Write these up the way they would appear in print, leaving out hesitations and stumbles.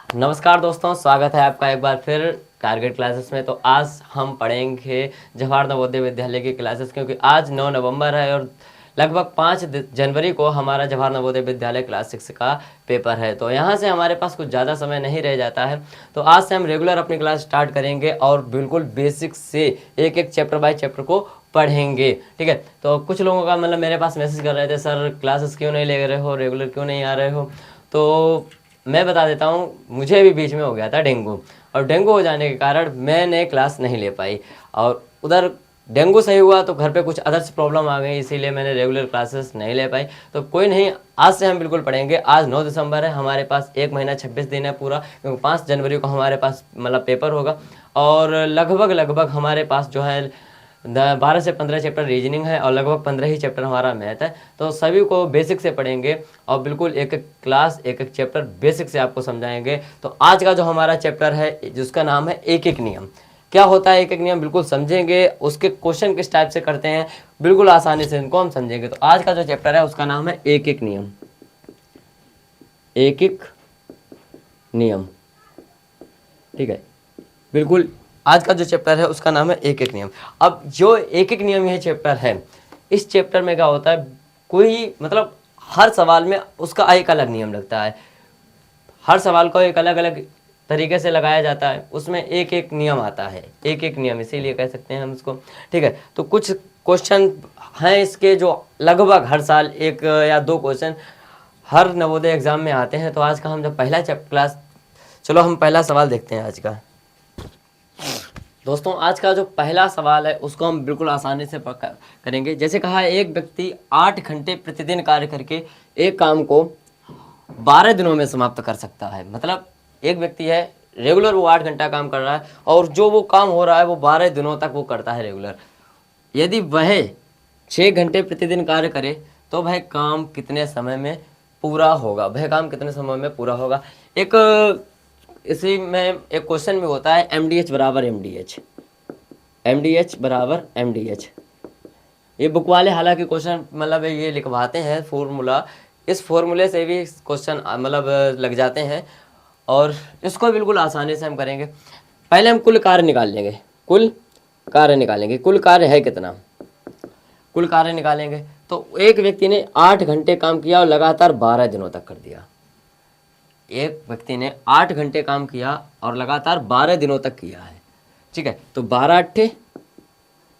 नमस्कार दोस्तों, स्वागत है आपका एक बार फिर टारगेट क्लासेस में। तो आज हम पढ़ेंगे जवाहर नवोदय विद्यालय की क्लासेस, क्योंकि आज 9 नवंबर है और लगभग 5 जनवरी को हमारा जवाहर नवोदय विद्यालय क्लास 6 का पेपर है। तो यहाँ से हमारे पास कुछ ज़्यादा समय नहीं रह जाता है, तो आज से हम रेगुलर अपनी क्लास स्टार्ट करेंगे और बिल्कुल बेसिक से एक एक चैप्टर बाय चैप्टर को पढ़ेंगे। ठीक है, तो कुछ लोगों का मतलब मेरे पास मैसेज कर रहे थे, सर क्लासेस क्यों नहीं ले रहे हो, रेगुलर क्यों नहीं आ रहे हो। तो मैं बता देता हूँ, मुझे भी बीच में हो गया था डेंगू, और डेंगू हो जाने के कारण मैंने क्लास नहीं ले पाई, और उधर डेंगू सही हुआ तो घर पे कुछ अदर्स प्रॉब्लम आ गई, इसीलिए मैंने रेगुलर क्लासेस नहीं ले पाई। तो कोई नहीं, आज से हम बिल्कुल पढ़ेंगे। आज 9 दिसंबर है, हमारे पास 1 महीना 26 दिन है पूरा, क्योंकि 5 जनवरी को हमारे पास मतलब पेपर होगा, और लगभग हमारे पास जो है 12 से 15 चैप्टर रीजनिंग है और लगभग 15 ही चैप्टर हमारा मैथ है। तो सभी को बेसिक से पढ़ेंगे और बिल्कुल एक एक क्लास एक एक चैप्टर बेसिक से आपको समझाएंगे। तो आज का जो हमारा चैप्टर है जिसका नाम है एक एक नियम। क्या होता है एक एक नियम, बिल्कुल समझेंगे। उसके क्वेश्चन किस टाइप से करते हैं, बिल्कुल आसानी से इनको हम समझेंगे। तो आज का जो चैप्टर है उसका नाम है एक एक नियम। एक एक नियम, ठीक है, बिल्कुल। आज का जो चैप्टर है उसका नाम है एक एक नियम। अब जो एक एक नियम ये चैप्टर है, इस चैप्टर में क्या होता है, कोई मतलब हर सवाल में उसका एक अलग नियम लगता है। हर सवाल को एक अलग अलग तरीके से लगाया जाता है, उसमें एक एक नियम आता है, एक एक नियम इसीलिए कह सकते हैं हम इसको। ठीक है, तो कुछ क्वेश्चन हैं इसके जो लगभग हर साल 1 या 2 क्वेश्चन हर नवोदय एग्जाम में आते हैं। तो आज का हम जब पहला क्लास, चलो हम पहला सवाल देखते हैं आज का। दोस्तों, आज का जो पहला सवाल है उसको हम बिल्कुल आसानी से करेंगे। जैसे कहा है, एक व्यक्ति 8 घंटे प्रतिदिन कार्य करके एक काम को 12 दिनों में समाप्त कर सकता है। मतलब एक व्यक्ति है, रेगुलर वो 8 घंटा काम कर रहा है और जो वो काम हो रहा है वो 12 दिनों तक वो करता है रेगुलर। यदि वह 6 घंटे प्रतिदिन कार्य करे तो वह काम कितने समय में पूरा होगा, वह काम कितने समय में पूरा होगा। एक इसी में एक क्वेश्चन भी होता है, MDH बराबर MDH, MDH बराबर MDH। ये बुक वाले हालांकि क्वेश्चन मतलब ये लिखवाते हैं फॉर्मूला, इस फॉर्मूले से भी क्वेश्चन मतलब लग जाते हैं, और इसको बिल्कुल आसानी से हम करेंगे। पहले हम कुल कार्य निकाल लेंगे, कुल कार्य निकालेंगे, कुल कार्य है कितना, कुल कार्य निकालेंगे। तो एक व्यक्ति ने 8 घंटे काम किया और लगातार 12 दिनों तक कर दिया। एक व्यक्ति ने 8 घंटे काम किया और लगातार 12 दिनों तक किया है। ठीक है, तो 12 अट्ठे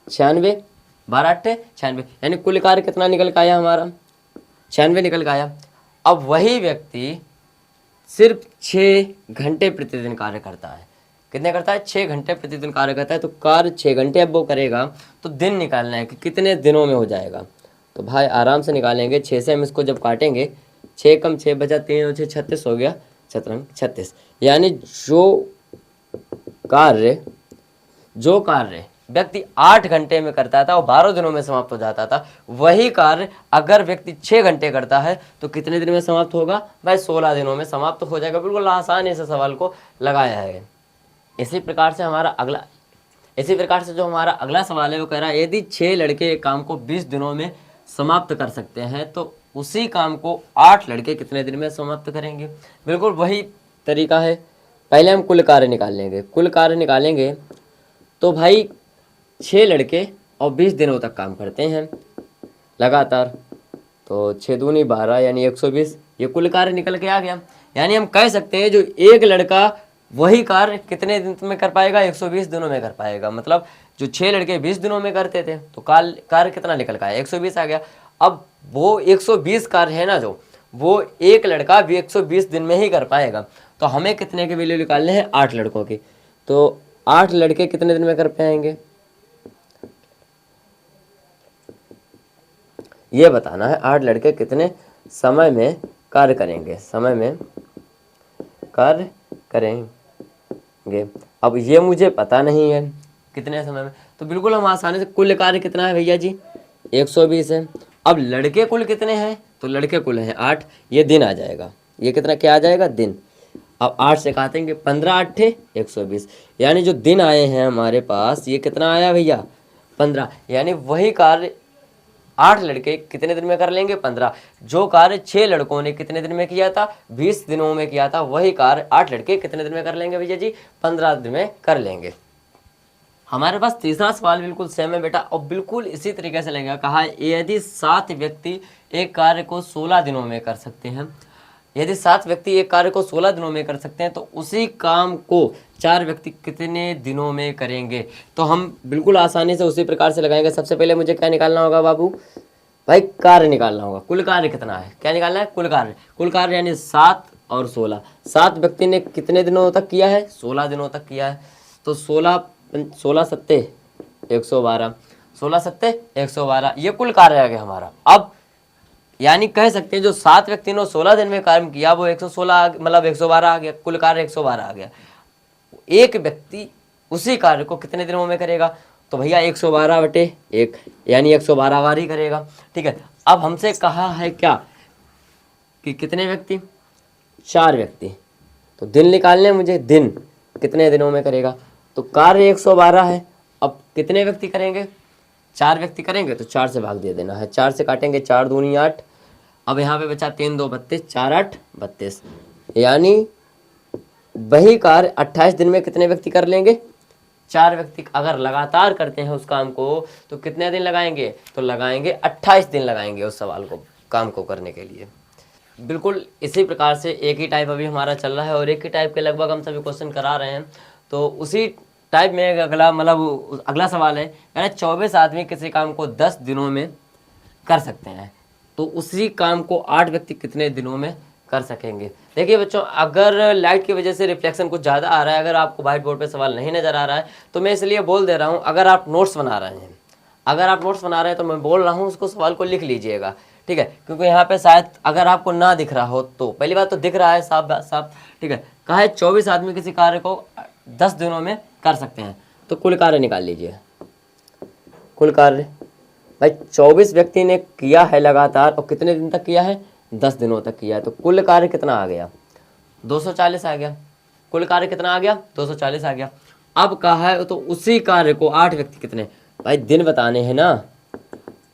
96, 12 अट्ठे 96, यानी कुल कार्य कितना निकल के आया हमारा, 96 निकल के आया। अब वही व्यक्ति सिर्फ 6 घंटे प्रतिदिन कार्य करता है। कितने करता है, 6 घंटे प्रतिदिन कार्य करता है। तो कार्य 6 घंटे अब वो करेगा, तो दिन निकालना है कि कितने दिनों में हो जाएगा। तो भाई आराम से निकालेंगे, 6 से हम इसको जब काटेंगे, 6 कम 6 बचा 3 और 6 36 हो गया, 36। यानी जो कार्य व्यक्ति 8 घंटे में करता था और 12 दिनों में समाप्त हो जाता था, वही कार्य अगर व्यक्ति 6 घंटे करता है तो कितने दिन में समाप्त होगा भाई, 16 दिनों में समाप्त हो जाएगा। बिल्कुल आसानी से सवाल को लगाया है। इसी प्रकार से जो हमारा अगला सवाल है वो कह रहा है, यदि 6 लड़के एक काम को 20 दिनों में समाप्त कर सकते हैं तो उसी काम को 8 लड़के कितने दिन में समाप्त करेंगे। बिल्कुल वही तरीका है। पहले हम कुल कार्य निकाल लेंगे, कुल कार्य निकालेंगे तो भाई 6 लड़के और 20 दिनों तक काम करते हैं लगातार, तो 6 दूनी 12 यानी 120, ये कुल कार्य निकल के आ गया। यानी हम कह सकते हैं जो एक लड़का वही कार्य कितने दिन में कर पाएगा, 120 दिनों में कर पाएगा। मतलब जो 6 लड़के 20 दिनों में करते थे तो कार्य कितना निकल का आया, 120 आ गया। अब वो 120 कार्य है ना, जो वो एक लड़का भी 120 दिन में ही कर पाएगा। तो हमें कितने के वैल्यू निकालने हैं, 8 लड़कों की। तो 8 लड़के कितने दिन में कर पाएंगे ये बताना है। 8 लड़के कितने समय में कार्य करेंगे, समय में कार्य करेंगे। अब ये मुझे पता नहीं है कितने समय में, तो बिल्कुल हम आसानी से, कुल कार्य कितना है भैया जी, 120 है। अब लड़के कुल कितने हैं, तो लड़के कुल हैं 8, ये दिन आ जाएगा, ये कितना क्या आ जाएगा, दिन। अब 8 से काटेंगे, 15 अट्ठे 120, यानी जो दिन आए हैं हमारे पास ये कितना आया भैया, 15। यानी वही कार्य 8 लड़के कितने दिन में कर लेंगे? 15। जो कार्य 6 लड़कों ने कितने दिन में किया था? 20 दिनों में किया था, वही कार्य 8 लड़के कितने दिन में कर लेंगे भैया जी? 15 दिन में कर लेंगे। हमारे पास तीसरा सवाल बिल्कुल सेम है बेटा, और बिल्कुल इसी तरीके से लगेगा। कहा यदि 7 व्यक्ति एक कार्य को 16 दिनों में कर सकते हैं, यदि 7 व्यक्ति एक कार्य को 16 दिनों में कर सकते हैं, तो उसी काम को 4 व्यक्ति कितने दिनों में करेंगे? तो हम बिल्कुल आसानी से उसी प्रकार से लगाएंगे। सबसे पहले मुझे क्या निकालना होगा बाबू? भाई कार्य निकालना होगा। कुल कार्य कितना है? क्या निकालना है? कुल कार्य। कुल कार्य यानी 7 और 16। 7 व्यक्ति ने कितने दिनों तक किया है? 16 दिनों तक किया है। तो 16 सत्ते 112, 16 सत्ते 112, ये कुल कार्य आ गया हमारा। अब यानी कह सकते हैं जो 7 व्यक्ति ने 16 दिन में कार्य किया वो 116 मतलब 112 आ गया, कुल कार्य 112 आ गया। एक व्यक्ति उसी कार्य को कितने दिनों में करेगा? तो भैया 112/1 यानी 112 बार ही करेगा। ठीक है, अब हमसे कहा है क्या कि कितने व्यक्ति? 4 व्यक्ति। तो दिन निकालने मुझे, दिन कितने दिनों में करेगा? तो कार्य 112 है। अब कितने व्यक्ति करेंगे? 4 व्यक्ति करेंगे, तो 4 से भाग दे देना है। 4 से काटेंगे, 4 दूनी 8। अब यहाँ पे बचा 3 2 32, 4 8 32, यानी वही कार्य 28 दिन में कितने व्यक्ति कर लेंगे? 4 व्यक्ति। अगर लगातार करते हैं उस काम को तो कितने दिन लगाएंगे? तो लगाएंगे 28 दिन लगाएंगे उस सवाल को, काम को करने के लिए। बिल्कुल इसी प्रकार से एक ही टाइप अभी हमारा चल रहा है और एक ही टाइप के लगभग हम सभी क्वेश्चन करा रहे हैं। तो उसी टाइप में अगला सवाल है, यानी 24 आदमी किसी काम को 10 दिनों में कर सकते हैं, तो उसी काम को 8 व्यक्ति कितने दिनों में कर सकेंगे? देखिए बच्चों, अगर लाइट की वजह से रिफ्लेक्शन कुछ ज़्यादा आ रहा है, अगर आपको व्हाइट बोर्ड पे सवाल नहीं नज़र आ रहा है, तो मैं इसलिए बोल दे रहा हूँ, अगर आप नोट्स बना रहे हैं, तो मैं बोल रहा हूँ उसको सवाल को लिख लीजिएगा। ठीक है, क्योंकि यहाँ पे शायद अगर आपको ना दिख रहा हो तो पहली बात तो दिख रहा है साफ साफ। ठीक है, कहा है 24 आदमी किसी कार्य को 10 दिनों में कर सकते हैं, तो कुल कार्य निकाल लीजिए। कुल कार्य भाई 24 व्यक्ति ने किया है लगातार, और कितने दिन तक किया है? 10 दिनों तक किया है, तो कुल कार्य कितना आ गया? 240 आ गया। कुल कार्य कितना आ गया? 240 आ गया। अब कहा है तो उसी कार्य को 8 व्यक्ति कितने, भाई दिन बताने हैं ना,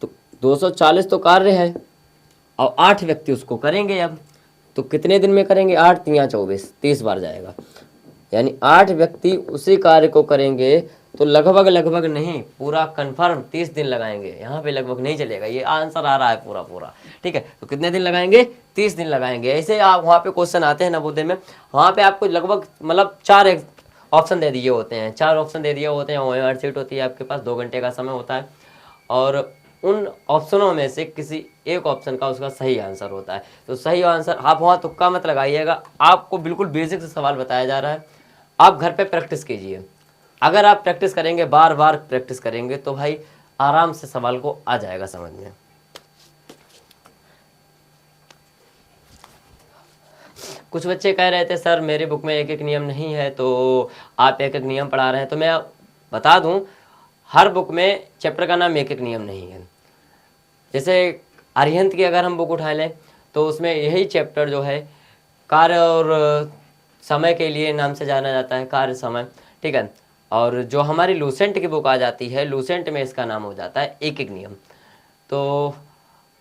तो 240 तो कार्य है और 8 व्यक्ति उसको करेंगे। अब तो कितने दिन में करेंगे? 8 3 24, 30 बार जाएगा, यानी 8 व्यक्ति उसी कार्य को करेंगे, तो लगभग नहीं, पूरा कंफर्म 30 दिन लगाएंगे। यहाँ पे लगभग नहीं चलेगा, ये आंसर आ रहा है पूरा। ठीक है, तो कितने दिन लगाएंगे? 30 दिन लगाएंगे। ऐसे आप वहाँ पे क्वेश्चन आते हैं नवोदय में, वहाँ पे आपको लगभग 4 ऑप्शन दे दिए होते हैं, 4 ऑप्शन दे दिए होते हैं। OMR शीट होती है आपके पास, 2 घंटे का समय होता है, और उन ऑप्शनों में से किसी एक ऑप्शन का उसका सही आंसर होता है। तो सही आंसर आप वहाँ तुक्का मत लगाइएगा, आपको बिल्कुल बेसिक से सवाल बताया जा रहा है। आप घर पे प्रैक्टिस कीजिए। अगर आप प्रैक्टिस करेंगे, बार बार प्रैक्टिस करेंगे, तो भाई आराम से सवाल को आ जाएगा समझ में। कुछ बच्चे कह रहे थे सर मेरी बुक में एक एक नियम नहीं है, तो आप एक एक नियम पढ़ा रहे हैं। तो मैं बता दूं, हर बुक में चैप्टर का नाम एक एक नियम नहीं है। जैसे अरिहंत की अगर हम बुक उठा लें तो उसमें यही चैप्टर जो है कार्य और समय के लिए नाम से जाना जाता है, कार्य समय। ठीक है, और जो हमारी लूसेंट की बुक आ जाती है, लूसेंट में इसका नाम हो जाता है एक एक नियम। तो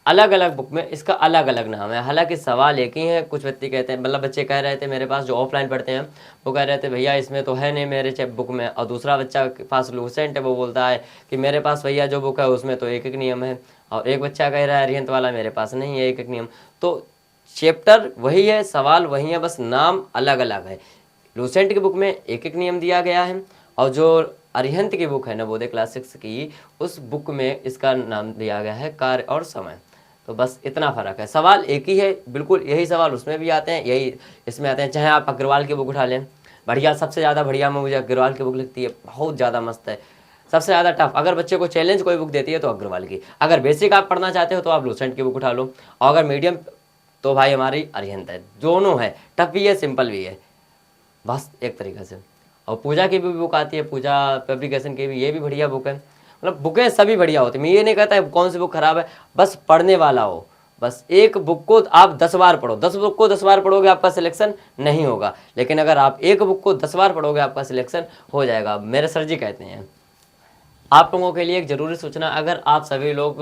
अलग अलग बुक में इसका अलग अलग नाम है, हालांकि सवाल एक ही है। कुछ बच्चे कहते हैं, मतलब बच्चे कह रहे थे मेरे पास जो ऑफलाइन पढ़ते हैं, वो कह रहे थे भैया इसमें तो है नहीं मेरे बुक में, और दूसरा बच्चा के पास लूसेंट है वो बोलता है कि मेरे पास भैया जो बुक है उसमें तो एक एक नियम है, और एक बच्चा कह रहा है अरिहंत वाला मेरे पास नहीं है एक एक नियम। तो चैप्टर वही है, सवाल वही है, बस नाम अलग अलग है। लूसेंट की बुक में एक एक नियम दिया गया है, और जो अरिहंत की बुक है नवोदय क्लास 6 की, उस बुक में इसका नाम दिया गया है कार्य और समय। तो बस इतना फर्क है, सवाल एक ही है बिल्कुल। यही सवाल उसमें भी आते हैं, यही इसमें आते हैं। चाहे आप अग्रवाल की बुक उठा लें, बढ़िया, सबसे ज़्यादा बढ़िया में मुझे अग्रवाल की बुक लगती है, बहुत ज़्यादा मस्त है। सबसे ज़्यादा टफ अगर बच्चे को चैलेंज कोई बुक देती है तो अग्रवाल की। अगर बेसिक आप पढ़ना चाहते हो तो आप लूसेंट की बुक उठा लो, और अगर मीडियम तो भाई हमारी अरिहंत है। दोनों है, टफ भी है सिंपल भी है, बस एक तरीके से। और पूजा की भी बुक आती है, पूजा पब्लिकेशन की भी, ये भी बढ़िया बुक है। मतलब बुकें सभी बढ़िया होती है, मैं ये नहीं कहता है कौन सी बुक खराब है, बस पढ़ने वाला हो। बस एक बुक को आप 10 बार पढ़ो, 10 बुक को 10 बार पढ़ोगे आपका सिलेक्शन नहीं होगा, लेकिन अगर आप एक बुक को 10 बार पढ़ोगे आपका सिलेक्शन हो जाएगा, मेरे सर जी कहते हैं। आप लोगों के लिए एक ज़रूरी सूचना, अगर आप सभी लोग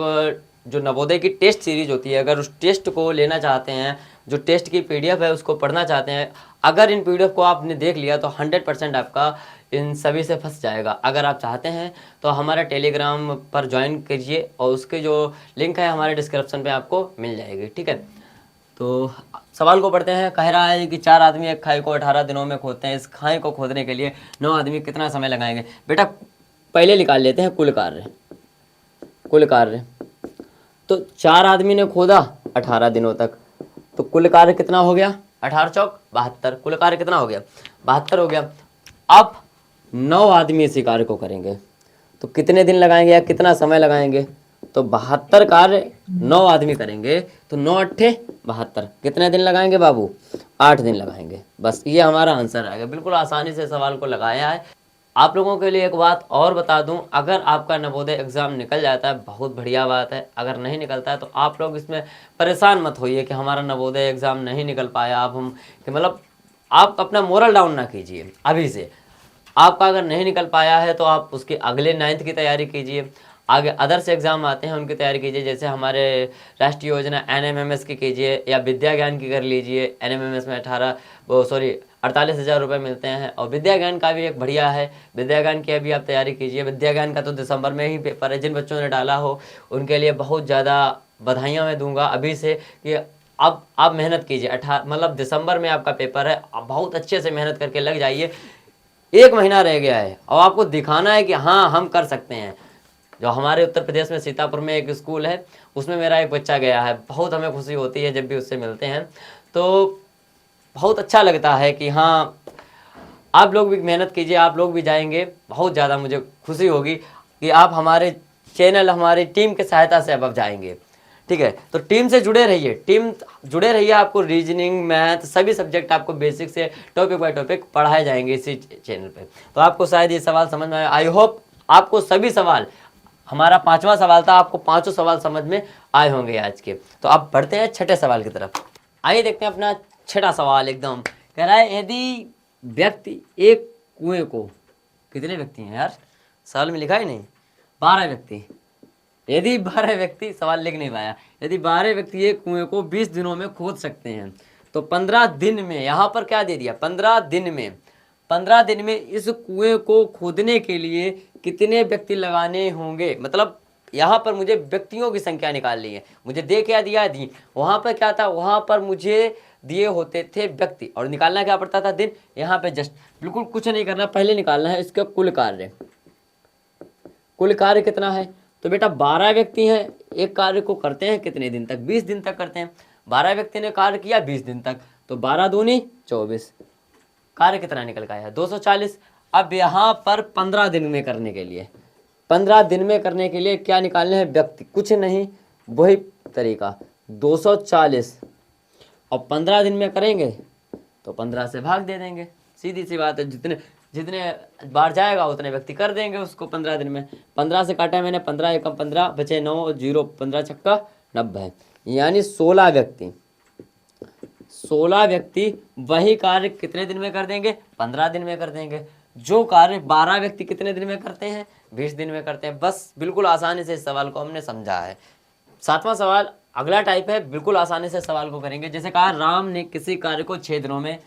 जो नवोदय की टेस्ट सीरीज होती है, अगर उस टेस्ट को लेना चाहते हैं, जो टेस्ट की पीडीएफ है उसको पढ़ना चाहते हैं, अगर इन पीडीएफ को आपने देख लिया तो 100% आपका इन सभी से फंस जाएगा। अगर आप चाहते हैं तो हमारा टेलीग्राम पर ज्वाइन कीजिए और उसके जो लिंक है हमारे डिस्क्रिप्शन पे आपको मिल जाएगी, ठीक है। तो सवाल को पढ़ते हैं। कह रहा है कि 4 आदमी एक खाई को 18 दिनों में खोदते हैं, इस खाई को खोदने के लिए 9 आदमी कितना समय लगाएंगे। बेटा पहले निकाल लेते हैं कुल कार्य। तो 4 आदमी ने खोदा 18 दिनों तक, तो कुल कार्य कितना हो गया, 18 चौक 72, कुल कार्य कितना हो गया, 72 हो गया। अब 9 आदमी इसी कार्य को करेंगे तो कितने दिन लगाएंगे या कितना समय लगाएंगे, तो 72 कार्य 9 आदमी करेंगे तो 9 अट्ठे 72, कितने दिन लगाएंगे बाबू, 8 दिन लगाएंगे। बस ये हमारा आंसर आएगा। बिल्कुल आसानी से सवाल को लगाया है। आप लोगों के लिए एक बात और बता दूं, अगर आपका नवोदय एग्ज़ाम निकल जाता है बहुत बढ़िया बात है, अगर नहीं निकलता है तो आप लोग इसमें परेशान मत होइए कि हमारा नवोदय एग्ज़ाम नहीं निकल पाया। अब हम कि मतलब आप अपना मोरल डाउन ना कीजिए अभी से। आपका अगर नहीं निकल पाया है तो आप उसके अगले 9th की तैयारी कीजिए, आगे अदर्स एग्ज़ाम आते हैं उनकी तैयारी कीजिए। जैसे हमारे राष्ट्रीय योजना NMMS की कीजिए या विद्या ज्ञान की कर लीजिए। NMMS में 48,000 रुपये मिलते हैं और विद्या ज्ञान का भी एक बढ़िया है, विद्या ज्ञान की अभी आप तैयारी कीजिए। विद्या ज्ञान का तो दिसंबर में ही पेपर है। जिन बच्चों ने डाला हो उनके लिए बहुत ज़्यादा बधाइयाँ मैं दूंगा अभी से कि अब आप मेहनत कीजिए। मतलब दिसंबर में आपका पेपर है, आप बहुत अच्छे से मेहनत करके लग जाइए। 1 महीना रह गया है और आपको दिखाना है कि हाँ हम कर सकते हैं। जो हमारे उत्तर प्रदेश में सीतापुर में एक स्कूल है, उसमें मेरा एक बच्चा गया है। बहुत हमें खुशी होती है जब भी उससे मिलते हैं, तो बहुत अच्छा लगता है कि हाँ आप लोग भी मेहनत कीजिए, आप लोग भी जाएंगे। बहुत ज़्यादा मुझे खुशी होगी कि आप हमारे चैनल, हमारी टीम की सहायता से अब जाएंगे, ठीक है। तो टीम से जुड़े रहिए, आपको रीजनिंग, मैथ सभी सब्जेक्ट आपको बेसिक से टॉपिक बाय टॉपिक पढ़ाए जाएंगे इसी चैनल पे। तो आपको शायद ये सवाल समझ में आए। आई होप आपको सभी सवाल, हमारा 5वां सवाल था, आपको 5 सवाल समझ में आए होंगे आज के। तो अब बढ़ते हैं 6ठे सवाल की तरफ। आइए देखते हैं अपना 6ठा सवाल। एकदम कह रहा है यदि व्यक्ति एक कुएं को, कितने व्यक्ति हैं यार, सवाल में लिखा ही नहीं, 12 व्यक्ति। यदि 12 व्यक्ति, सवाल लिख नहीं पाया, यदि 12 व्यक्ति एक कुएं को 20 दिनों में खोद सकते हैं तो 15 दिन में, यहाँ पर क्या दे दिया, 15 दिन में इस कुएं को खोदने के लिए कितने व्यक्ति लगाने होंगे। मतलब यहाँ पर मुझे व्यक्तियों की संख्या निकालनी है। मुझे दे क्या दिया, दिन। वहाँ पर क्या था, वहाँ पर मुझे दिए होते थे व्यक्ति और निकालना क्या पड़ता था, दिन। यहाँ पे जस्ट बिल्कुल कुछ नहीं करना, पहले निकालना है इसका कुल कार्य कितना है। तो बेटा 12 व्यक्ति हैं, एक कार्य को करते हैं कितने दिन तक, 20 दिन तक करते हैं। 12 व्यक्ति ने कार्य किया 20 दिन तक, तो 12 दूनी 24, कार्य कितना निकल का आया, 240। अब यहाँ पर 15 दिन में करने के लिए, 15 दिन में करने के लिए क्या निकालने हैं, व्यक्ति, कुछ नहीं, वही तरीका 240। और 15 दिन में करेंगे तो 15 से भाग दे देंगे, सीधी सी बात है। जितने बार जाएगा उतने व्यक्ति कर देंगे उसको 15 दिन में। 15 से काटा मैंने, 15 एकम 15 बचे 9, 0 15 छक्का 90, यानी 16 व्यक्ति वही कार्य कितने दिन में कर देंगे, 15 दिन में कर देंगे। जो कार्य 12 व्यक्ति कितने दिन में करते हैं, 20 दिन में करते हैं। बस बिल्कुल आसानी से इस सवाल को हमने समझा है। 7वां सवाल अगला टाइप है, बिल्कुल आसानी से सवाल को करेंगे। जैसे कहा, राम ने किसी कार्य को 6 दिनों में,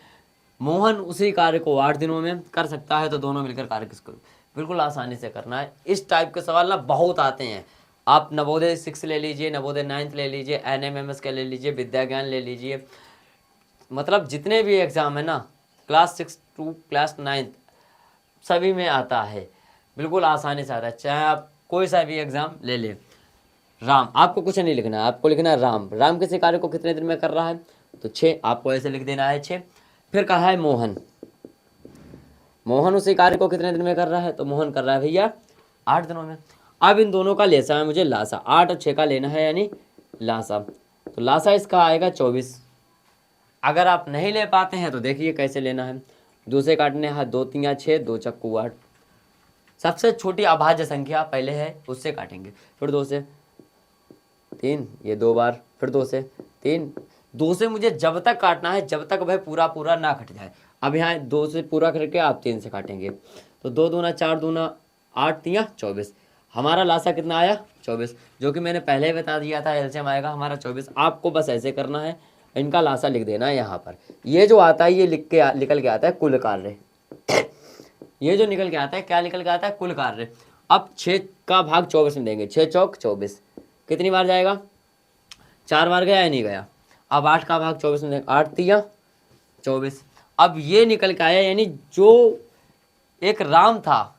मोहन उसी कार्य को 8 दिनों में कर सकता है, तो दोनों मिलकर कार्य किसको, बिल्कुल आसानी से करना है। इस टाइप के सवाल ना बहुत आते हैं। आप नवोदय 6 ले लीजिए, नवोदय 9th ले लीजिए, NMMS के ले लीजिए, विद्या ज्ञान ले लीजिए, मतलब जितने भी एग्ज़ाम है ना, क्लास 6 to क्लास 9 सभी में आता है, बिल्कुल आसानी से आता है। चाहे आप कोई सा भी एग्ज़ाम ले लें। राम, आपको कुछ नहीं लिखना है, आपको लिखना है राम किसी कार्य को कितने दिन में कर रहा है, तो 6, आपको ऐसे लिख देना है 6। फिर कहा है मोहन उसी कार्य को कितने दिन में कर रहा है, तो मोहन कर रहा है भैया 8 दिनों में। अब इन दोनों का लेसा है मुझे लासा, 8 और 6 का लेना है, यानी लासा। तो लासा इसका आएगा 24। अगर आप नहीं ले पाते हैं तो देखिए कैसे लेना है। दूसरे काटने हैं, 2 3 6, 2 चक्कू 8। सबसे छोटी अभाज्य संख्या पहले है, उससे काटेंगे। फिर 2 से 3, ये 2 बार, फिर 2 से 3। 2 से मुझे जब तक काटना है जब तक वह पूरा ना कट जाए। अब यहाँ 2 से पूरा करके आप 3 से काटेंगे, तो 2 दूना 4 दूना 8 3 24। हमारा लासा कितना आया 24, जो कि मैंने पहले ही बता दिया था एलसीएम आएगा हमारा 24। आपको बस ऐसे करना है, इनका लासा लिख देना है यहाँ पर। ये जो आता है ये निकल के आता है कुल कार्य। ये जो निकल के आता है क्या निकल के आता है? कुल कार्य। अब 6 का भाग 24 में देंगे, 6 चौक 24, कितनी बार जाएगा? 4 बार गया या नहीं गया? अब 8 का भाग 24 में देंगे, 8 तिया 24। अब ये निकल के आया, यानी जो एक राम था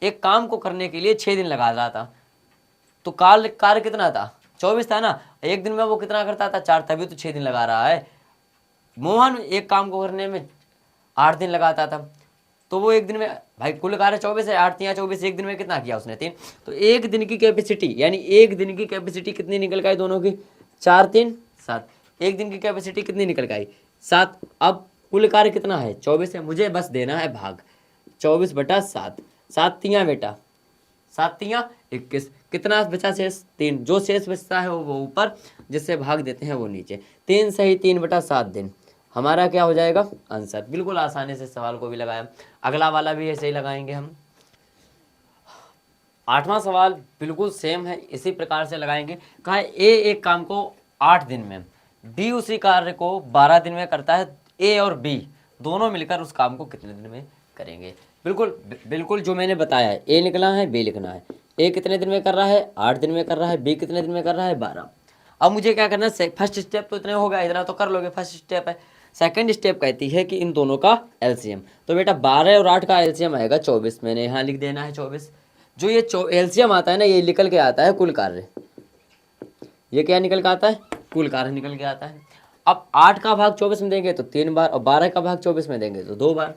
एक काम को करने के लिए 6 दिन लगा रहा था, तो कार्य कितना था? 24 था ना। एक दिन में वो कितना करता था? 4, तभी तो 6 दिन लगा रहा है। मोहन एक काम को करने में 8 दिन लगाता था, तो वो एक दिन में, भाई कुल कार्य 24 है, 8 तिया 24, एक दिन में कितना किया उसने? 3। तो एक दिन की कैपेसिटी, यानी एक दिन की कैपेसिटी कितनी निकल के आई दोनों की? 4 3 7। एक दिन की कैपेसिटी कितनी निकल के आई? 7। अब कुल कार्य कितना है? 24 है, मुझे बस देना है भाग 24/7। 7 तिया बेटा 7 तिया 21, कितना बचा शेष? 3। जो शेष बचता है वो ऊपर, जिससे भाग देते हैं वो नीचे। 3 सही 3/7 दिन हमारा क्या हो जाएगा? आंसर। बिल्कुल आसानी से सवाल को भी लगाया। अगला वाला भी ऐसे ही लगाएंगे हम। 8वां सवाल बिल्कुल सेम है, इसी प्रकार से लगाएंगे। कहा है ए एक काम को 8 दिन में, बी उसी कार्य को 12 दिन में करता है। ए और बी दोनों मिलकर उस काम को कितने दिन में करेंगे? बिल्कुल जो मैंने बताया है, ए लिखना है, बी लिखना है। ए कितने दिन में कर रहा है? 8 दिन में कर रहा है। बी कितने दिन में कर रहा है? 12। अब मुझे क्या करना है? फर्स्ट स्टेप तो इतने हो गया, इतना तो कर लोगे, फर्स्ट स्टेप है। सेकंड स्टेप कहती है कि इन दोनों का एलसीएम। तो बेटा 12 और 8 का एलसीएम आएगा 24, मैंने यहाँ लिख देना है 24। जो ये एलसीएम आता है ना, ये निकल के आता है कुल कार्य। ये क्या निकल के आता है? कुल कार्य निकल के आता है। अब 8 का भाग 24 में देंगे तो 3 बार, और 12 का भाग 24 में देंगे तो 2 बार।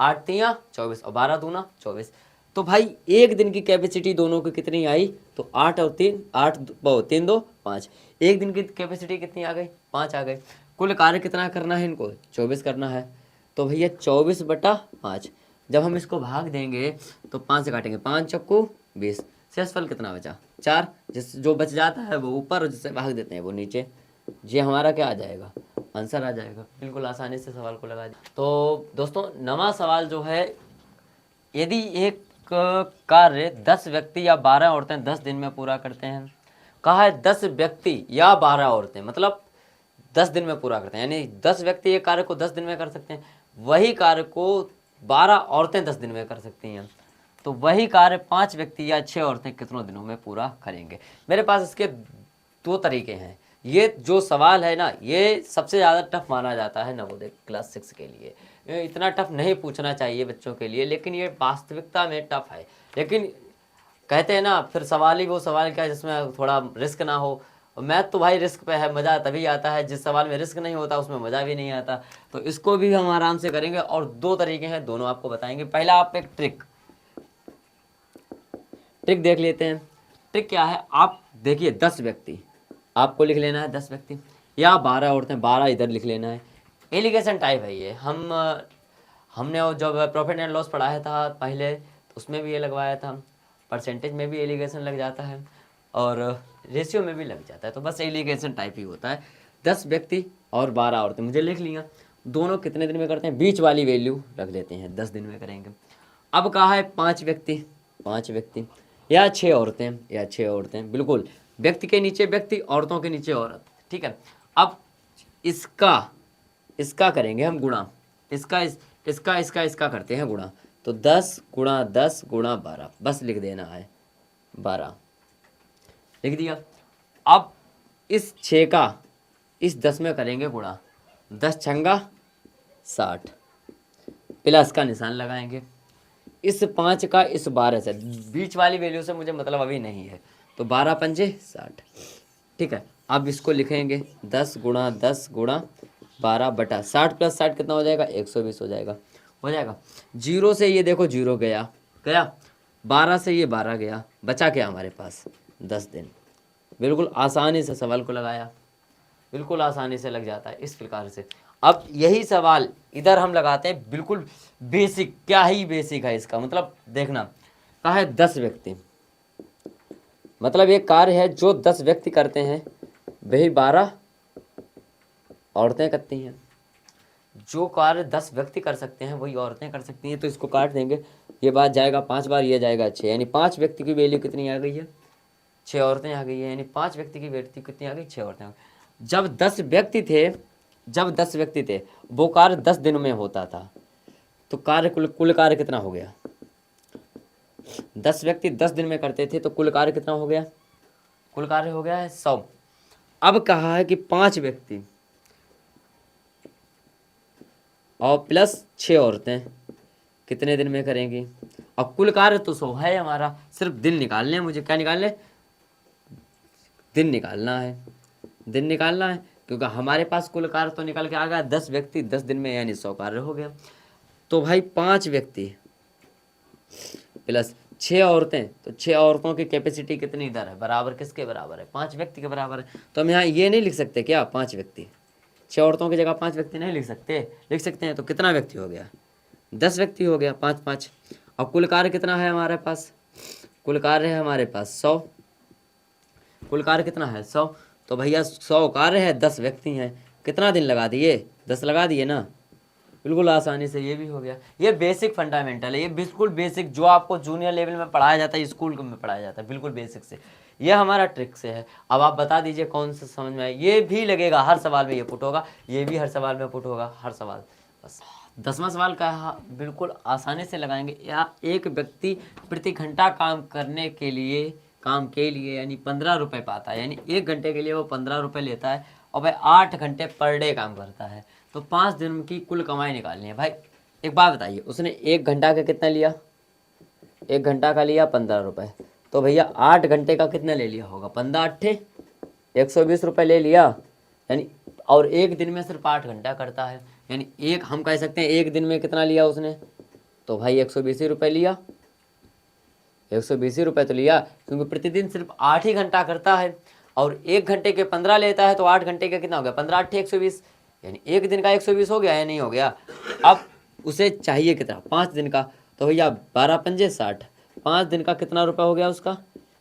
8 तिया 24 और 12 दूना 24। तो भाई एक दिन की कैपेसिटी दोनों की कितनी आई? तो 8 और 3, 8 3 2 5। एक दिन की कैपेसिटी कितनी आ गई? 5 आ गई। कुल कार्य कितना करना है इनको? 24 करना है। तो भैया 24/5। जब हम इसको भाग देंगे तो 5 से काटेंगे, 5 चक्कू 20। शेषफल कितना बचा? 4। जो बच जाता है वो ऊपर, और जिससे भाग देते हैं वो नीचे। ये हमारा क्या आ जाएगा? आंसर आ जाएगा। बिल्कुल आसानी से सवाल को लगा दिया। तो दोस्तों 9वां सवाल जो है, यदि एक कार्य 10 व्यक्ति या 12 औरतें 10 दिन में पूरा करते हैं। कहा है 10 व्यक्ति या 12 औरतें, मतलब 10 दिन में पूरा करते हैं, यानी 10 व्यक्ति एक कार्य को 10 दिन में कर सकते हैं। वही कार्य को 12 औरतें 10 दिन में कर सकती हैं। तो वही कार्य 5 व्यक्ति या 6 औरतें कितनों दिनों में पूरा करेंगे? मेरे पास इसके 2 तरीके हैं। ये जो सवाल है ना, ये सबसे ज़्यादा टफ माना जाता है नवोदय क्लास 6 के लिए। ये इतना टफ नहीं पूछना चाहिए बच्चों के लिए, लेकिन ये वास्तविकता में टफ है। लेकिन कहते हैं ना, फिर सवाल ही वो सवाल क्या जिसमें थोड़ा रिस्क ना हो। मैथ तो भाई रिस्क पे है, मज़ा तभी आता है। जिस सवाल में रिस्क नहीं होता उसमें मज़ा भी नहीं आता। तो इसको भी हम आराम से करेंगे, और 2 तरीके हैं, दोनों आपको बताएंगे। पहला आप एक ट्रिक देख लेते हैं। ट्रिक क्या है? आप देखिए 10 व्यक्ति आपको लिख लेना है, 10 व्यक्ति या 12 औरतें, 12 इधर लिख लेना है। एलिगेशन टाइप है ये। हमने जब प्रॉफिट एंड लॉस पढ़ाया था पहले, तो उसमें भी ये लगवाया था। परसेंटेज में भी एलिगेशन लग जाता है और रेशियो में भी लग जाता है। तो बस एलिगेशन टाइप ही होता है। 10 व्यक्ति और 12 औरतें मुझे लिख लिया। दोनों कितने दिन में करते हैं? बीच वाली वैल्यू रख लेते हैं, 10 दिन में करेंगे। अब कहा है 5 व्यक्ति या 6 औरतें, या 6 औरतें। बिल्कुल, व्यक्ति के नीचे व्यक्ति, औरतों के नीचे औरत, ठीक है। अब इसका करेंगे हम गुणा, इसका करते हैं गुणा। तो 10 × 10 × 12, बस लिख देना है 12, लिख दिया। अब इस 6 का इस 10 में करेंगे गुणा, 10 छंगा 60, प्लस का निशान लगाएंगे। इस 5 का इस 12 से, बीच वाली वैल्यू से मुझे मतलब अभी नहीं है, तो 12 पंजे 60, ठीक है। अब इसको लिखेंगे 10 × 10 × 12/60 + 60 कितना हो जाएगा? 120 हो जाएगा। 0 से ये देखो 0 गया, 12 से ये 12 गया, बचा क्या हमारे पास? 10 दिन। बिल्कुल आसानी से सवाल को लगाया, बिल्कुल आसानी से लग जाता है इस प्रकार से। अब यही सवाल इधर हम लगाते हैं, बिल्कुल बेसिक, क्या ही बेसिक है इसका मतलब। देखना, कहा है 10 व्यक्ति, मतलब एक कार्य है जो 10 व्यक्ति करते हैं, वही 12 औरतें करती हैं। जो कार्य 10 व्यक्ति कर सकते हैं वही औरतें कर सकती हैं, तो इसको काट देंगे, ये बात जाएगा 5 बार, ये जाएगा 6, यानी 5 व्यक्ति की वैल्यू कितनी आ गई है, 6 औरतें आ गई है, यानी 5 व्यक्ति की वैल्यू कितनी आ गई, 6 औरतें आ गई। जब 10 व्यक्ति थे, वो कार्य 10 दिन में होता था, तो कार्य कुल कार्य कितना हो गया, 10 व्यक्ति 10 दिन में करते थे, तो कुल कार्य कितना हो गया, कुल कार्य हो गया है 100। अब कहा है कि 5 व्यक्ति और प्लस 6 औरतें कितने दिन में करेंगी। अब कुल कार्य तो 100 है हमारा, सिर्फ दिन निकालने हैं मुझे, क्या निकालने, दिन निकालना है, क्योंकि हमारे पास कुल कार्य तो निकल के आ गया 10 व्यक्ति 10 दिन में, यानी 100 कार्य हो गया। तो भाई 5 व्यक्ति प्लस 6 औरतें, तो 6 औरतों की कैपेसिटी कितनी इधर है, बराबर किसके बराबर है, 5 व्यक्ति के बराबर है। तो हम यहाँ ये नहीं लिख सकते क्या, 5 व्यक्ति, 6 औरतों की जगह 5 व्यक्ति नहीं लिख सकते, लिख सकते हैं। तो कितना व्यक्ति हो गया, 10 व्यक्ति हो गया, 5 5। अब कुल कार्य कितना है हमारे पास, कुल कार्य है हमारे पास 100, कुल कार्य कितना है 100। तो भैया 100 कार्य है, 10 व्यक्ति हैं, कितना दिन लगा दिए, 10 लगा दिए ना, बिल्कुल आसानी से ये भी हो गया। ये बेसिक फंडामेंटल है, ये बिल्कुल बेसिक जो आपको जूनियर लेवल में पढ़ाया जाता है, स्कूल में पढ़ाया जाता है, बिल्कुल बेसिक से। ये हमारा ट्रिक से है। अब आप बता दीजिए कौन सा समझ में आए। ये भी लगेगा हर सवाल में, ये पुट होगा, ये भी हर सवाल में पुट होगा, हर सवाल। बस 10वां सवाल का बिल्कुल आसानी से लगाएंगे। या एक व्यक्ति प्रति घंटा काम के लिए यानी 15 रुपये पाता है, यानी 1 घंटे के लिए वो 15 रुपये लेता है, और भाई 8 घंटे पर डे काम करता है। तो 5 दिन की कुल कमाई निकालनी है। भाई एक बात बताइए, उसने 1 घंटा का कितना लिया, 1 घंटा का लिया 15 रुपये, तो भैया 8 घंटे का कितना ले लिया होगा, 15 अट्ठे 120 रुपये ले लिया, यानी और 1 दिन में सिर्फ 8 घंटा करता है, यानी एक हम कह सकते हैं 1 दिन में कितना लिया उसने, तो भाई 120 रुपये लिया, 120 रुपये तो लिया, क्योंकि प्रतिदिन सिर्फ 8 ही घंटा करता है, और 1 घंटे के 15 लेता है, तो 8 घंटे का कितना हो गया, 15 अट्ठे 120, यानी 1 दिन का 120 हो गया या नहीं हो गया। अब उसे चाहिए कितना, 5 दिन का, तो भैया 12 पंजे 60, 5 दिन का कितना रुपये हो गया उसका,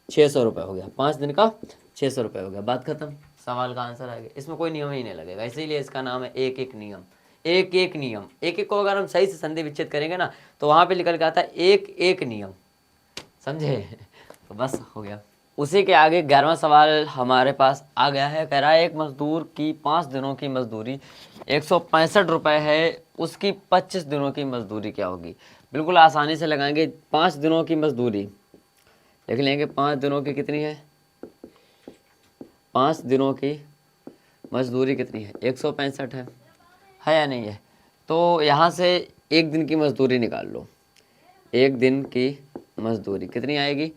600 रुपये हो गया, 5 दिन का 600 रुपये हो गया, बात खत्म, सवाल का आंसर आ गया। इसमें कोई नियम ही नहीं लगेगा, इसीलिए इसका नाम है एक एक नियम। एक एक नियम, एक एक को अगर हम सही से संधि विच्छेद करेंगे ना, तो वहाँ पे निकल के आता है एक एक नियम, समझे। तो बस हो गया। उसी के आगे 11वां सवाल हमारे पास आ गया है। कह रहा है एक मजदूर की 5 दिनों की मजदूरी 165 रुपये है, उसकी 25 दिनों की मजदूरी क्या होगी। बिल्कुल आसानी से लगाएंगे। 5 दिनों की मजदूरी देख लेंगे, 5 दिनों की कितनी है, 5 दिनों की मजदूरी कितनी है, 165 है या नहीं है। तो यहाँ से 1 दिन की मजदूरी निकाल लो, 1 दिन की मजदूरी कितनी आएगी,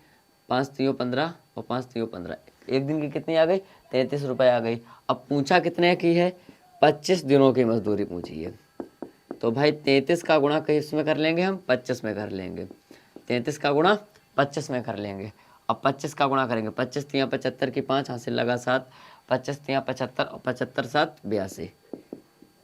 5 3 15 और 5 3 15, 1 दिन की कितनी आ गई, 33 रुपये आ गई। अब पूछा कितने की है, 25 दिनों की मजदूरी पूछी है, तो भाई 33 का गुणा किस में कर लेंगे हम, 25 में कर लेंगे, 33 का गुणा 25 में कर लेंगे। अब 25 का गुणा करेंगे, 25 3 75 की 5 हासिल लगा 7, 25 3 75 और 75 7 82,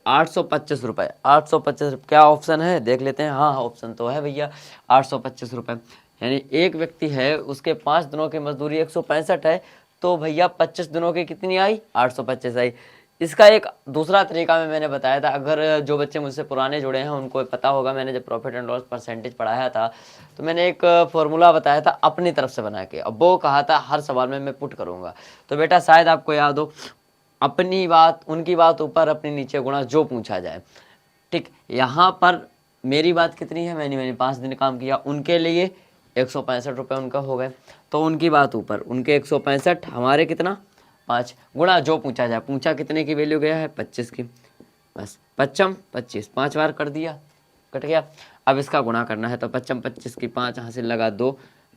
825 रुपये। 825 क्या ऑप्शन है देख लेते हैं। हाँ ऑप्शन तो है भैया, 825 रुपये। यानी एक व्यक्ति है, उसके 5 दिनों की मजदूरी 165 है, तो भैया 25 दिनों की कितनी आई, 825 आई। इसका एक दूसरा तरीका मैंने बताया था, अगर जो बच्चे मुझसे पुराने जुड़े हैं उनको पता होगा, मैंने जब प्रॉफिट एंड लॉस परसेंटेज पढ़ाया था तो मैंने एक फॉर्मूला बताया था अपनी तरफ से बना के। अब वो कहा था हर सवाल में मैं पुट करूँगा, तो बेटा शायद आपको याद हो, अपनी बात उनकी बात ऊपर अपनी नीचे गुणा जो पूछा जाए। ठीक, यहाँ पर मेरी बात कितनी है, मैंने 5 दिन काम किया, उनके लिए 165 रुपये उनका हो गए, तो उनकी बात ऊपर, उनके 165 हमारे कितना 5 गुणा जो पूछा जाए। पूछा कितने की वैल्यू गया है 25 की, बस 25 25 5 बार कर दिया, कट गया। अब इसका गुणा करना है, तो 25 25 की 5 हासिल लगा 2,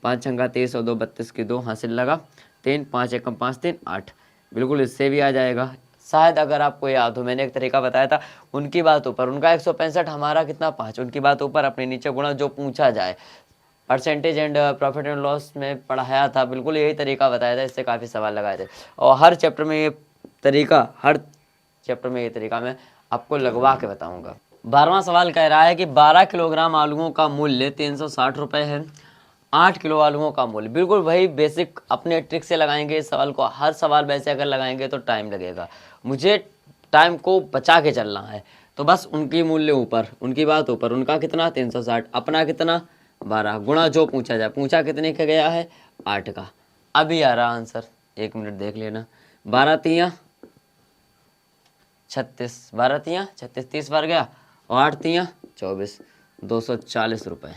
5 छंगा 23 और 2 32 की 2 हासिल लगा 3, 5 एकम 5 3 8, बिल्कुल इससे भी आ जाएगा। शायद अगर आपको याद हो, मैंने एक तरीका बताया था, उनकी बात ऊपर, उनका 165 हमारा कितना 5, उनकी बात ऊपर अपने नीचे गुणा जो पूछा जाए। Percentage and profit and loss में पढ़ाया था, बिल्कुल यही तरीका बताया था, इससे काफ़ी सवाल लगाए थे। और हर चैप्टर में ये तरीका मैं आपको लगवा के बताऊंगा। 12वां सवाल कह रहा है कि 12 किलोग्राम आलूओं का मूल्य 360 रुपये है, 8 किलो आलूओं का मूल्य। बिल्कुल भाई बेसिक अपने ट्रिक से लगाएंगे इस सवाल को। हर सवाल वैसे अगर लगाएंगे तो टाइम लगेगा, मुझे टाइम को बचा के चलना है। तो बस उनकी मूल्य ऊपर, उनकी बात ऊपर, उनका कितना 360, अपना कितना 12, गुणा जो पूछा जाए, पूछा कितने का गया है 8 का। अभी आ रहा आंसर, 1 मिनट देख लेना। 12 तियां 36, 12 तियां 36, 30 बार गया, और 8 तियां 24, 240 रुपये।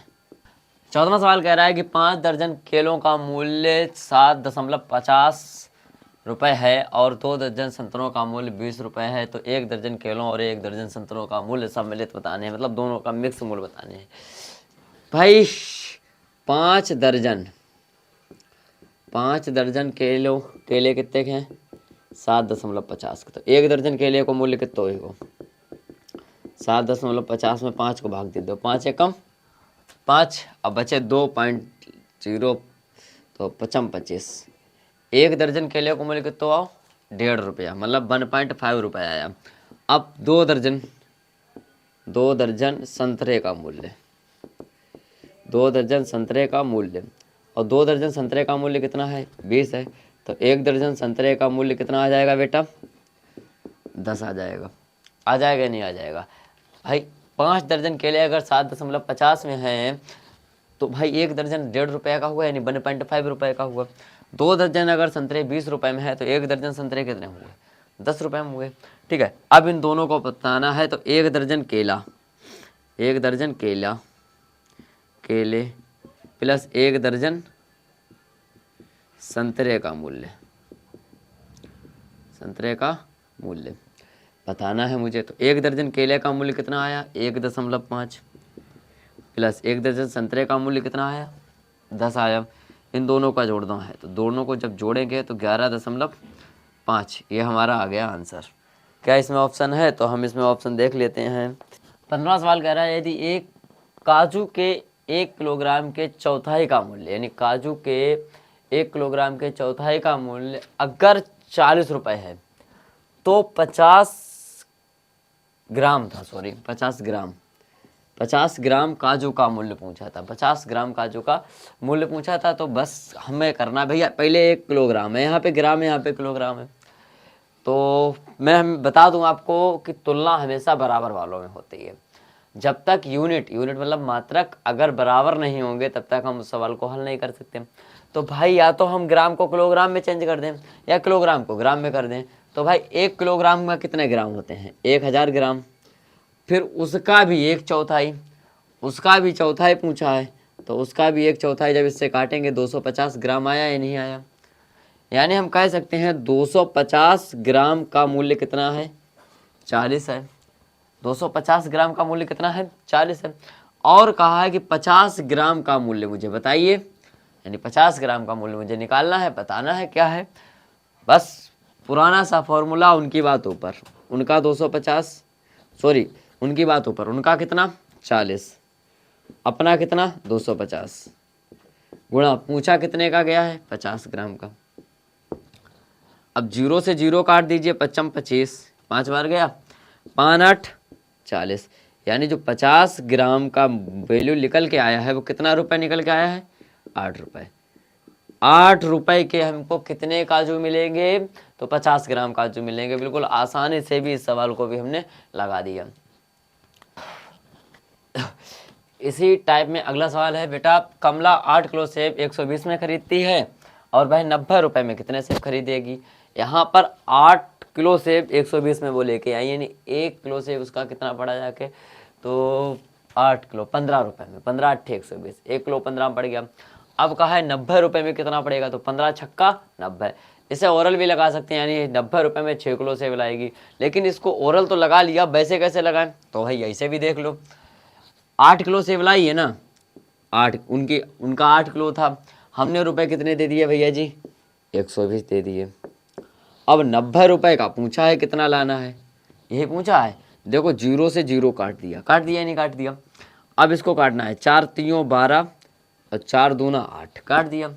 14वां सवाल कह रहा है कि 5 दर्जन केलों का मूल्य 7.50 रुपये है और 2 दर्जन संतरों का मूल्य 20 रुपये है, तो 1 दर्जन केलों और 1 दर्जन संतरों का मूल्य सम्मिलित बताने हैं, मतलब दोनों का मिक्स मूल्य बताने हैं। भाई 5 दर्जन केले कितने के हैं 7.50 के, तो 1 दर्जन केले को मूल्य कितना होगा 7.50 में 5 को भाग दे दो, 5 एकम 5, अब बचे 2.0, तो 25। 1 दर्जन केले को मूल्य कितना आओ 1.5 रुपया, मतलब 1.5 रुपया आया। अब 2 दर्जन संतरे का मूल्य, 2 दर्जन संतरे का मूल्य, और 2 दर्जन संतरे का मूल्य कितना है 20 है, तो 1 दर्जन संतरे का मूल्य कितना आ जाएगा बेटा 10 आ जाएगा। आ जाएगा नहीं आ जाएगा भाई। 5 दर्जन केले अगर 7.50 में हैं तो भाई 1 दर्जन 1.5 रुपये का हुआ, यानी 1.5 रुपये का हुआ। 2 दर्जन अगर संतरे 20 रुपये में है तो 1 दर्जन संतरे कितने हुए 10 रुपये में हुए। ठीक है, अब इन दोनों को बताना है, तो 1 दर्जन केले प्लस 1 दर्जन संतरे का मूल्य बताना है मुझे। तो 1 दर्जन केले का मूल्य कितना आया 1.5 प्लस 1 दर्जन संतरे का मूल्य कितना आया 10 आया। इन दोनों का जोड़ना है, तो दोनों को जब जोड़ेंगे तो 11.5, ये हमारा आ गया आंसर। क्या इसमें ऑप्शन है, तो हम इसमें ऑप्शन देख लेते हैं। 15वां सवाल कह रहा है यदि एक काजू के 1 किलोग्राम के चौथाई का मूल्य, यानी काजू के 1 किलोग्राम के चौथाई का मूल्य अगर 40 रुपये है तो 50 ग्राम काजू का मूल्य पूछा था। 50 ग्राम काजू का मूल्य पूछा था, तो बस हमें करना भैया, पहले 1 किलोग्राम है, यहाँ पे ग्राम है, यहाँ पे किलोग्राम है, तो मैं बता दूं आपको कि तुलना हमेशा बराबर वालों में होती है। जब तक यूनिट मतलब मात्रक अगर बराबर नहीं होंगे तब तक हम उस सवाल को हल नहीं कर सकते। तो भाई या तो हम ग्राम को किलोग्राम में चेंज कर दें या किलोग्राम को ग्राम में कर दें। तो भाई 1 किलोग्राम में कितने ग्राम होते हैं 1000 ग्राम, फिर उसका भी 1/4, उसका भी चौथाई पूछा है, तो उसका भी 1/4 जब इससे काटेंगे 250 ग्राम आया या नहीं आया। यानी हम कह सकते हैं 250 ग्राम का मूल्य कितना है 40 है। 250 ग्राम का मूल्य कितना है 40 है। और कहा है कि 50 ग्राम का मूल्य मुझे बताइए, यानी 50 ग्राम का मूल्य मुझे निकालना है, बताना है क्या है। बस पुराना सा फॉर्मूला, उनकी बात ऊपर उनका 250, सॉरी उनकी बात ऊपर उनका कितना 40, अपना कितना 250, गुणा पूछा कितने का गया है 50 ग्राम का। अब 0 से 0 काट दीजिए, 55 25, 5 बार गया, 5 8 40, यानी जो 50 ग्राम का वैल्यू निकल के आया है वो कितना रुपए निकल के आया है 8 रुपए। 8 रुपए के हमको कितने काजू मिलेंगे, तो 50 ग्राम काजू मिलेंगे। बिल्कुल आसानी से भी इस सवाल को भी हमने लगा दिया। इसी टाइप में अगला सवाल है, बेटा कमला 8 किलो सेब 120 में खरीदती है और वह 90 रुपए में कितने सेब खरीदेगी। यहाँ पर 8 किलो सेब 120 में वो लेके आई, यानी 1 किलो सेब उसका कितना पड़ा जाके, तो 8 किलो 15 रुपए में, 15 8 120, 1 किलो 15 पड़ गया। अब कहा है 90 रुपए में कितना पड़ेगा, तो 15 छक्का 90। इसे ओरल भी लगा सकते हैं, यानी 90 रुपए में 6 किलो सेब लाएगी। लेकिन इसको ओरल तो लगा लिया, वैसे कैसे लगाएं, तो भाई ऐसे भी देख लो। 8 किलो सेब लाई है ना, 8 उनका 8 किलो था, हमने रुपए कितने दे दिए भैया जी 120 दे दिए। अब 90 रुपए का पूछा है कितना लाना है, यही पूछा है। देखो 0 से 0 काट दिया या नहीं काट दिया। अब इसको काटना है, 4 3 12 और 4 दूना 8, काट दिया।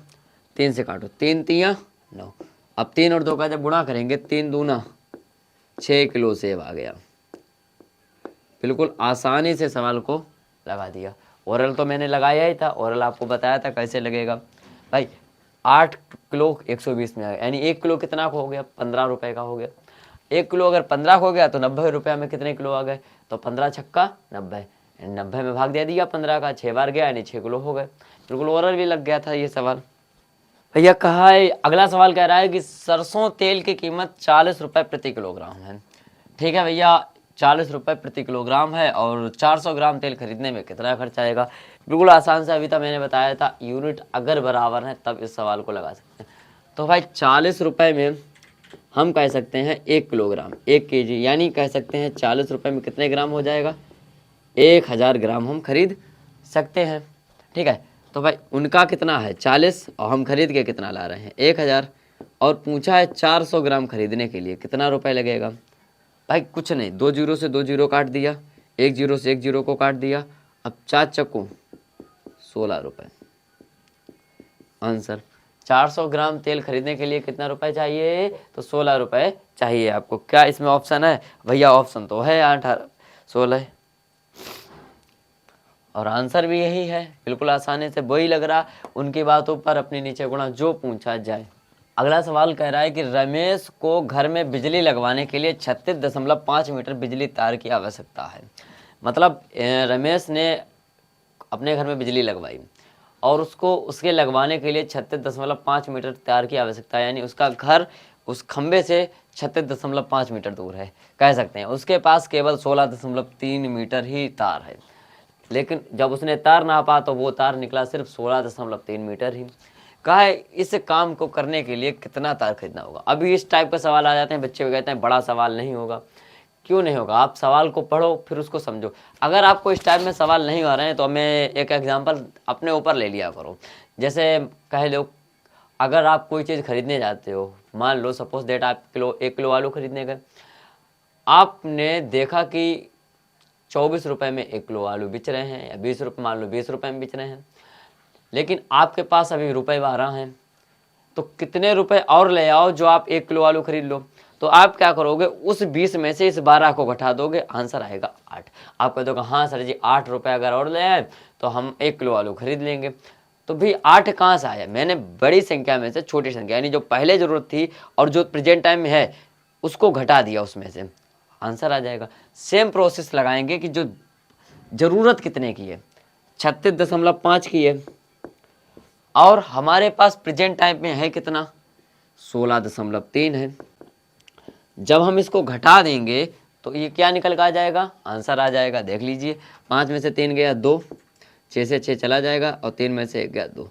3 से काटो, 3 3 9। अब 3 और 2 का जब गुणा करेंगे 3 दूना 6 किलो सेब आ गया। बिल्कुल आसानी से सवाल को लगा दिया। ओरल तो मैंने लगाया ही था, ओरल आपको बताया था कैसे लगेगा। भाई 8 किलो 120 में आ गया, यानी 1 किलो कितना का हो गया 15 रुपए का हो गया। 1 किलो अगर 15 हो गया तो 90 रुपये में कितने किलो आ गए, तो 15 छक्का 90, 90 में भाग दे दिया 15 का, 6 बार गया यानी 6 किलो हो गए। बिल्कुल ओरल भी लग गया था ये सवाल। भैया कहा है, अगला सवाल कह रहा है कि सरसों तेल की कीमत 40 रुपये प्रति किलोग्राम है। ठीक है भैया, 40 रुपये प्रति किलोग्राम है और 400 ग्राम तेल खरीदने में कितना खर्च आएगा। बिल्कुल आसान से अभी तक मैंने बताया था, यूनिट अगर बराबर है तब इस सवाल को लगा सकते हैं। तो भाई 40 रुपये में हम कह सकते हैं 1 किलोग्राम 1 केजी, यानी कह सकते हैं 40 रुपये में कितने ग्राम हो जाएगा, 1000 ग्राम हम खरीद सकते हैं। ठीक है, तो भाई उनका कितना है 40 और हम खरीद के कितना ला रहे हैं 1000, और पूछा है 400 ग्राम खरीदने के लिए कितना रुपए लगेगा। भाई कुछ नहीं, 2 जीरो से 2 जीरो काट दिया, 1 जीरो से 1 जीरो को काट दिया, अब 4 चक्कू 16 रुपये। आंसर 400 ग्राम तेल खरीदने के लिए कितना रुपए चाहिए, तो 16 रुपये चाहिए आपको। क्या इसमें ऑप्शन है भैया, ऑप्शन तो है 18 16, और आंसर भी यही है। बिल्कुल आसानी से वही लग रहा, उनकी बातों पर अपनी नीचे गुणा जो पूछा जाए। अगला सवाल कह रहा है कि रमेश को घर में बिजली लगवाने के लिए 36.5 मीटर बिजली तार की आवश्यकता है। मतलब रमेश ने अपने घर में बिजली लगवाई और उसको उसके लगवाने के लिए 36.5 मीटर तार की आवश्यकता है, यानी उसका घर उस खंबे से 36.5 मीटर दूर है, कह सकते हैं। उसके पास केवल 16.3 मीटर ही तार है, लेकिन जब उसने तार नापा तो वो तार निकला सिर्फ 16.3 मीटर ही। कहा है इस काम को करने के लिए कितना तार खरीदना होगा। अभी इस टाइप का सवाल आ जाते हैं, बच्चे भी कहते हैं बड़ा सवाल नहीं होगा। क्यों नहीं होगा, आप सवाल को पढ़ो फिर उसको समझो। अगर आपको इस टाइप में सवाल नहीं आ रहे हैं तो मैं एक एग्जांपल अपने ऊपर ले लिया करो। जैसे कह लो, अगर आप कोई चीज़ खरीदने जाते हो, मान लो सपोज डेट आप 1 किलो आलू खरीदने गए, आपने देखा कि 24 रुपये में 1 किलो आलू बिच रहे हैं, या 20 रुपये, मान लो 20 रुपये में बिच रहे हैं, लेकिन आपके पास अभी रुपए 12 हैं, तो कितने रुपए और ले आओ जो आप 1 किलो आलू खरीद लो। तो आप क्या करोगे, उस 20 में से इस 12 को घटा दोगे, आंसर आएगा 8। आप कह दोगे हाँ सर जी 8 रुपये अगर और ले आए तो हम 1 किलो आलू खरीद लेंगे। तो भाई 8 कहाँ से आया, मैंने बड़ी संख्या में से छोटी संख्या, यानी जो पहले जरूरत थी और जो प्रेजेंट टाइम में है उसको घटा दिया उसमें से, आंसर आ जाएगा। सेम प्रोसेस लगाएंगे कि जो जरूरत कितने की है, 36.5 की है, और हमारे पास प्रेजेंट टाइम में है कितना, 16.3 है। जब हम इसको घटा देंगे तो ये क्या निकल कर आ जाएगा, आंसर आ जाएगा। देख लीजिए, 5 में से 3 गया 2, 6 से 6 चला जाएगा और 3 में से 1 गया 2,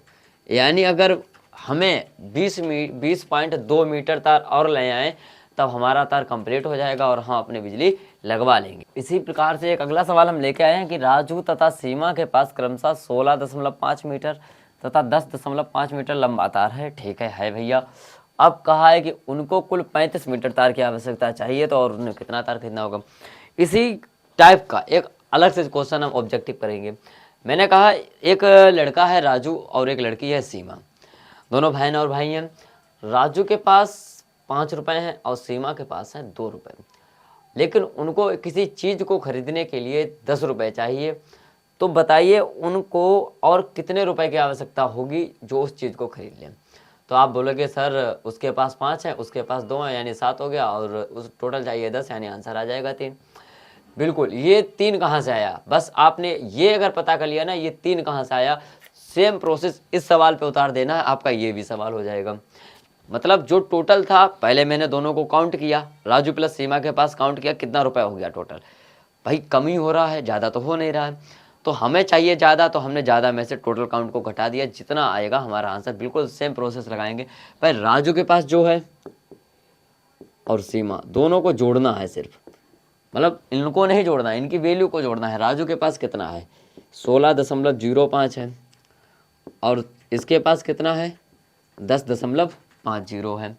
यानी अगर हमें 20.2 मीटर तार और ले आए तब हमारा तार कंप्लीट हो जाएगा और हम अपनी बिजली लगवा लेंगे। इसी प्रकार से एक अगला सवाल हम लेके आए हैं कि राजू तथा सीमा के पास क्रमशः 16.5 मीटर तथा 10.5 मीटर लंबा तार है। ठीक है भैया। अब कहा है कि उनको कुल 35 मीटर तार की आवश्यकता चाहिए, तो और उन्हें कितना तार खरीदना होगा। इसी टाइप का एक अलग से क्वेश्चन हम ऑब्जेक्टिव करेंगे। मैंने कहा एक लड़का है राजू और एक लड़की है सीमा, दोनों बहन और भाई हैं। राजू के पास 5 रुपए हैं और सीमा के पास हैं 2 रुपए, लेकिन उनको किसी चीज़ को खरीदने के लिए 10 रुपए चाहिए। तो बताइए उनको और कितने रुपए की आवश्यकता होगी जो उस चीज़ को खरीद लें। तो आप बोलोगे सर उसके पास 5 है, उसके पास 2 है, यानी 7 हो गया, और उस टोटल चाहिए 10, यानी आंसर आ जाएगा 3। बिल्कुल, ये 3 कहाँ से आया, बस आपने ये अगर पता कर लिया ना ये 3 कहाँ से आया, सेम प्रोसेस इस सवाल पे उतार देना है, आपका ये भी सवाल हो जाएगा। मतलब जो टोटल था, पहले मैंने दोनों को काउंट किया, राजू प्लस सीमा के पास काउंट किया, कितना रुपया हो गया टोटल। भाई कम ही हो रहा है, ज़्यादा तो हो नहीं रहा है, तो हमें चाहिए ज़्यादा, तो हमने ज़्यादा में से टोटल काउंट को घटा दिया, जितना आएगा हमारा आंसर। बिल्कुल सेम प्रोसेस लगाएंगे। भाई राजू के पास जो है और सीमा, दोनों को जोड़ना है सिर्फ, मतलब इनको नहीं जोड़ना है, इनकी वैल्यू को जोड़ना है। राजू के पास कितना है 16.05 है और इसके पास कितना है 10.50 है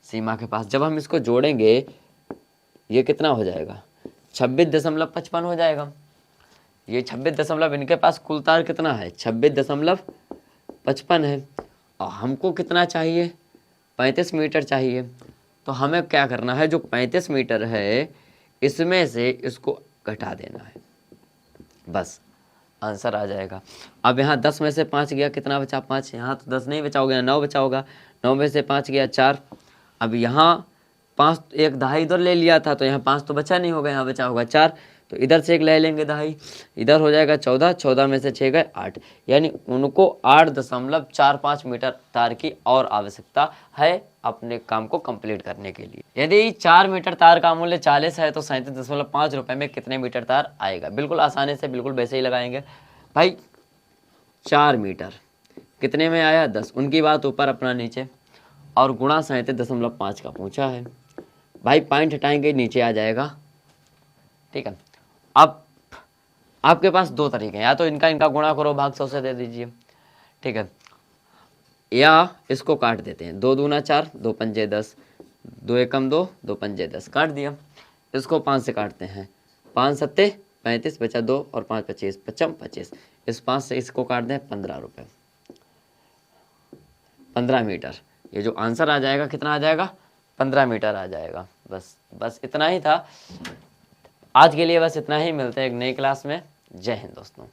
सीमा के पास। जब हम इसको जोड़ेंगे ये कितना हो जाएगा 26.55 हो जाएगा। ये 26 इनके पास कुल तार कितना है 26.55 है, और हमको कितना चाहिए 35 मीटर चाहिए। तो हमें क्या करना है, जो 35 मीटर है इसमें से इसको घटा देना है, बस आंसर आ जाएगा। अब यहाँ 10 में से 5 गया, कितना बचा 5, यहाँ तो 10 नहीं बचा, हो गया 9 बचा होगा, 9 में से 5 गया 4। अब यहाँ 5 एक दहाई इधर ले लिया था तो यहाँ 5 तो बचा नहीं होगा, यहाँ बचा होगा 4, तो इधर से एक ले लेंगे दहाई, इधर हो जाएगा 14, 14 में से 6 गए 8, यानी उनको 8.45 मीटर तार की और आवश्यकता है अपने काम को कंप्लीट करने के लिए। यदि 4 मीटर तार का मूल्य 40 है तो 37.5 रुपये में कितने मीटर तार आएगा? बिल्कुल आसानी से बिल्कुल वैसे ही लगाएंगे भाई। 4 मीटर कितने में आया? 10, उनकी बात ऊपर अपना नीचे, और गुणा 37.5 का पूछा है भाई, पॉइंट हटाएंगे नीचे आ जाएगा। ठीक है, अब आपके पास 2 तरीके हैं, या तो इनका गुणा करो, भाग 100 से दे दीजिए, ठीक है, या इसको काट देते हैं, 2 दूना 4, 2 पंजे 10, 2 एकम 2, 2 पंजे 10, काट दिया। इसको 5 से काटते हैं, 5 सत्ते 35, बचा 2 और 5 25, 25, इस 5 से इसको काट दें 15 रुपये, 15 मीटर। ये जो आंसर आ जाएगा कितना आ जाएगा? 15 मीटर आ जाएगा। बस इतना ही था आज के लिए, बस इतना ही। मिलते हैं एक नई क्लास में। जय हिंद दोस्तों।